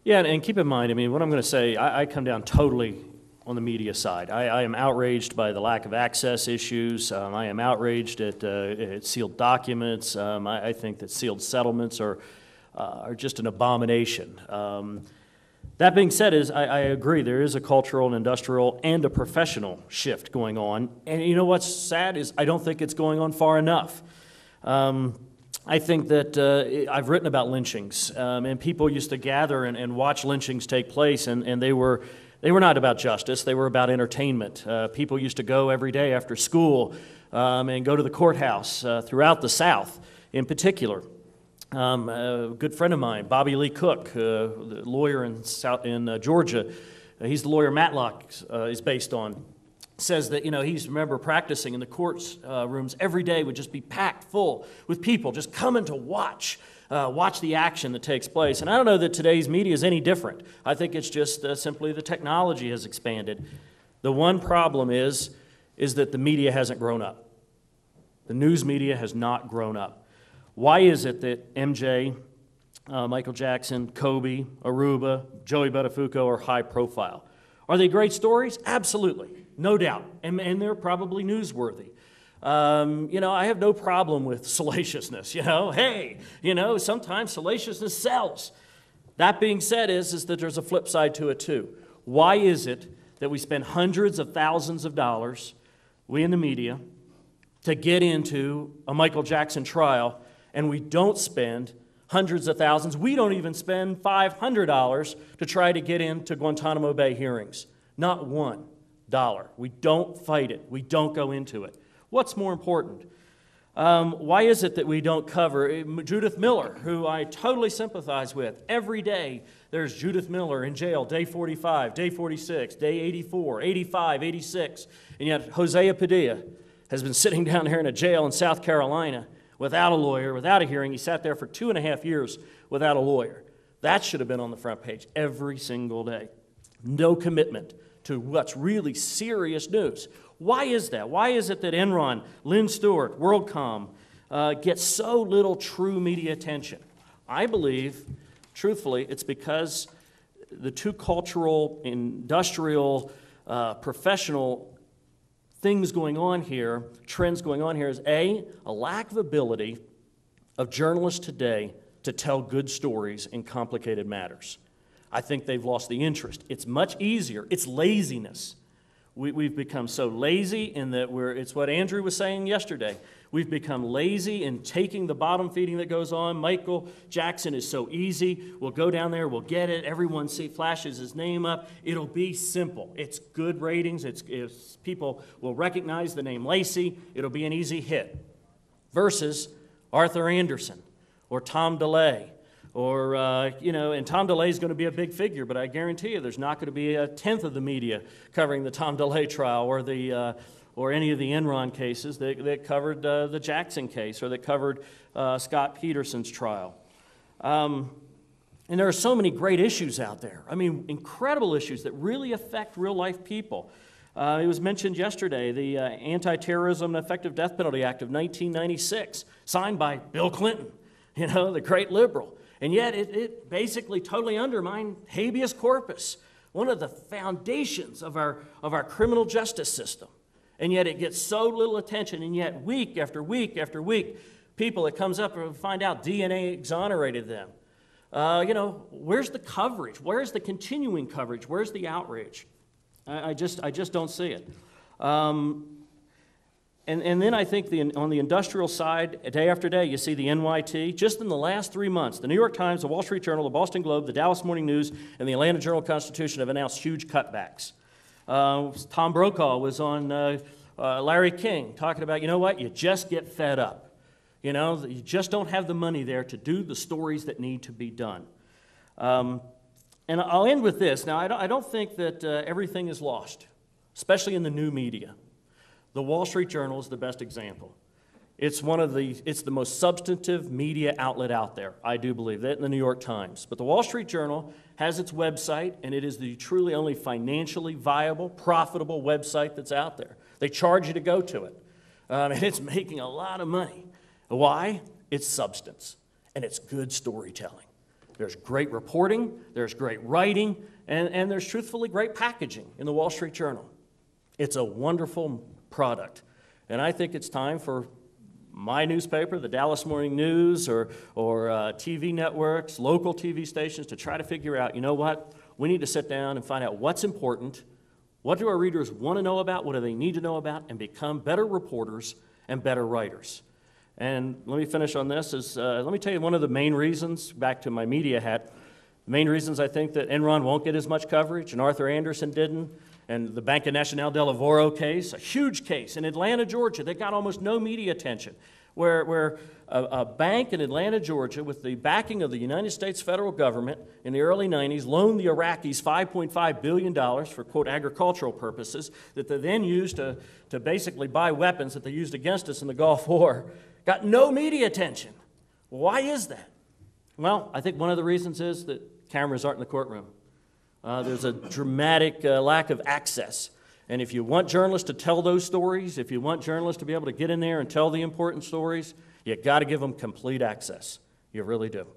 Yeah, and keep in mind, I mean, what I'm going to say, I come down totally on the media side. I am outraged by the lack of access issues. I am outraged at sealed documents. I think that sealed settlements are just an abomination. That being said, I agree, there is a cultural and industrial and a professional shift going on. And you know what's sad is I don't think it's going on far enough. I think that I've written about lynchings, and people used to gather and watch lynchings take place, and they were not about justice, they were about entertainment. People used to go every day after school and go to the courthouse throughout the South in particular. A good friend of mine, Bobby Lee Cook, the lawyer in Georgia, he's the lawyer Matlock is based on, says that, he used to remember practicing in the courts rooms every day would just be packed full with people just coming to watch the action that takes place. And I don't know that today's media is any different. I think it's just simply the technology has expanded. The one problem is that the media hasn't grown up. The news media has not grown up. Why is it that MJ, Michael Jackson, Kobe, Aruba, Joey Buttafuoco are high profile? Are they great stories? Absolutely, no doubt, and they're probably newsworthy. I have no problem with salaciousness, Hey, sometimes salaciousness sells. That being said is that there's a flip side to it too. Why is it that we spend hundreds of thousands of dollars, we in the media, to get into a Michael Jackson trial, and we don't spend hundreds of thousands, we don't even spend $500 to try to get into Guantanamo Bay hearings. Not $1. We don't fight it. We don't go into it. What's more important? Why is it that we don't cover Judith Miller, who I totally sympathize with? Every day there's Judith Miller in jail, day 45, day 46, day 84, 85, 86, and yet Hosea Padilla has been sitting down here in a jail in South Carolina without a lawyer, without a hearing. He sat there for 2.5 years without a lawyer. That should have been on the front page every single day. No commitment to what's really serious news. Why is that? Why is it that Enron, Lynn Stewart, WorldCom get so little true media attention? I believe, truthfully, it's because the two cultural, industrial, professional things going on here, trends going on here, is a lack of ability of journalists today to tell good stories in complicated matters. I think they've lost the interest. It's much easier. It's laziness. We've become so lazy in that it's what Andrew was saying yesterday. We've become lazy in taking the bottom feeding that goes on. Michael Jackson is so easy. We'll go down there, we'll get it. Everyone flashes his name up. It'll be simple. It's good ratings. It's people will recognize the name Lacey. It'll be an easy hit. Versus Arthur Anderson or Tom DeLay. Or, and Tom DeLay is going to be a big figure, but I guarantee you there's not going to be a tenth of the media covering the Tom DeLay trial or any of the Enron cases that covered the Jackson case or that covered Scott Peterson's trial. And there are so many great issues out there. I mean, incredible issues that really affect real-life people. It was mentioned yesterday, the Anti-Terrorism and Effective Death Penalty Act of 1996, signed by Bill Clinton, the great liberal. And yet it basically totally undermined habeas corpus, one of the foundations of our criminal justice system. And yet it gets so little attention, and yet week after week after week, people, it comes up and find out DNA exonerated them. Where's the coverage? Where's the continuing coverage? Where's the outrage? I just don't see it. And then I think on the industrial side, day after day, you see the NYT. Just in the last 3 months, the New York Times, the Wall Street Journal, the Boston Globe, the Dallas Morning News, and the Atlanta Journal-Constitution have announced huge cutbacks. Tom Brokaw was on Larry King talking about, you just get fed up. You just don't have the money there to do the stories that need to be done. And I'll end with this. Now, I don't think that everything is lost, especially in the new media. The Wall Street Journal is the best example. It's the most substantive media outlet out there. I do believe that, in the New York Times. But the Wall Street Journal has its website, and it is the truly only financially viable, profitable website that's out there. They charge you to go to it, and it's making a lot of money. Why? It's substance, and it's good storytelling. There's great reporting, there's great writing, and there's truthfully great packaging in the Wall Street Journal. It's a wonderful product. And I think it's time for my newspaper, the Dallas Morning News, or TV networks, local TV stations, to try to figure out, you know what, we need to sit down and find out what's important, what do our readers want to know about, what do they need to know about, and become better reporters and better writers. And let me finish on this. Let me tell you one of the main reasons, back to my media hat, the main reasons I think that Enron won't get as much coverage, and Arthur Andersen didn't, and the Banca Nacional del Lavoro case, a huge case in Atlanta, Georgia, that got almost no media attention, where a bank in Atlanta, Georgia, with the backing of the United States federal government in the early 90s, loaned the Iraqis $5.5 billion for, quote, agricultural purposes that they then used to basically buy weapons that they used against us in the Gulf War, got no media attention. Why is that? Well, I think one of the reasons is that cameras aren't in the courtroom. There's a dramatic lack of access. And if you want journalists to tell those stories, if you want journalists to be able to get in there and tell the important stories, you got to give them complete access. You really do.